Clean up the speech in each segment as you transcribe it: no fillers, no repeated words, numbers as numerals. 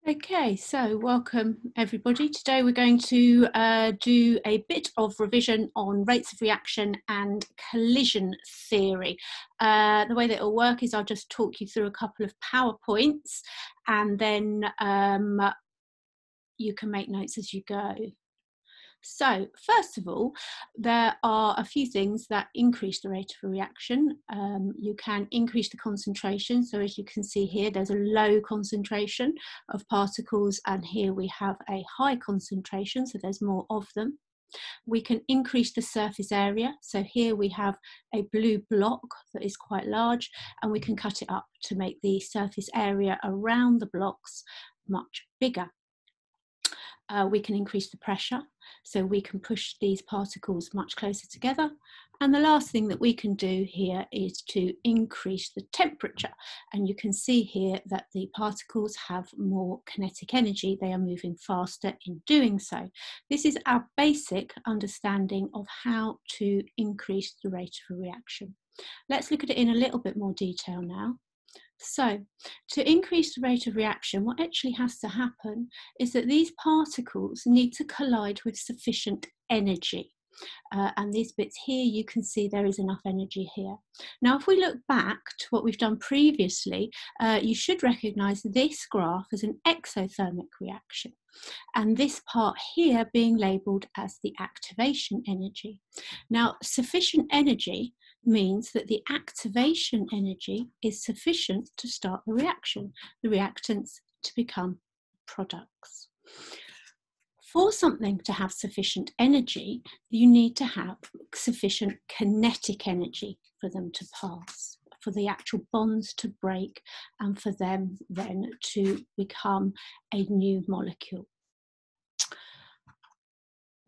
Okay, so welcome everybody. Today we're going to do a bit of revision on rates of reaction and collision theory. The way that it'll work is I'll just talk you through a couple of PowerPoints and then you can make notes as you go. So first of all, there are a few things that increase the rate of a reaction. You can increase the concentration. So as you can see here, there's a low concentration of particles, and here we have a high concentration, so there's more of them. We can increase the surface area. So here we have a blue block that is quite large, and we can cut it up to make the surface area around the blocks much bigger. We can increase the pressure, so we can push these particles much closer together. And the last thing that we can do here is to increase the temperature. And you can see here that the particles have more kinetic energy. They are moving faster in doing so. This is our basic understanding of how to increase the rate of a reaction. Let's look at it in a little bit more detail now. So, to increase the rate of reaction, what actually has to happen is that these particles need to collide with sufficient energy. And these bits here, you can see there is enough energy here. Now, if we look back to what we've done previously, you should recognise this graph as an exothermic reaction, and this part here being labelled as the activation energy. Now, sufficient energy means that the activation energy is sufficient to start the reaction, the reactants to become products. For something to have sufficient energy, you need to have sufficient kinetic energy for them to pass, for the actual bonds to break, and for them then to become a new molecule.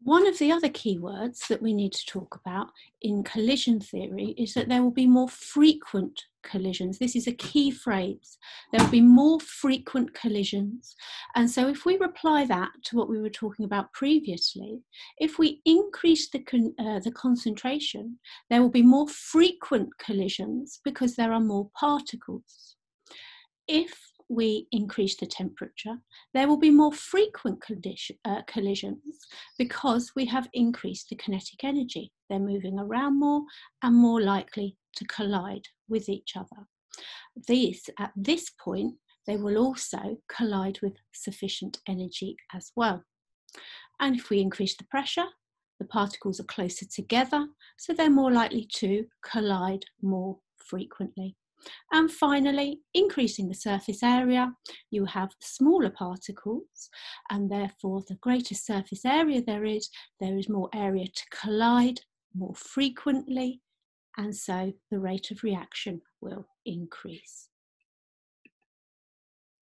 One of the other keywords that we need to talk about in collision theory is that there will be more frequent collisions. This is a key phrase. There will be more frequent collisions. And so if we apply that to what we were talking about previously, if we increase the concentration, there will be more frequent collisions because there are more particles. If we increase the temperature, there will be more frequent collisions because we have increased the kinetic energy. They're moving around more and more likely to collide with each other. At this point, they will also collide with sufficient energy as well. And if we increase the pressure, the particles are closer together, so they're more likely to collide more frequently. And finally, increasing the surface area, you have smaller particles, and therefore the greater surface area there is more area to collide more frequently, and so the rate of reaction will increase.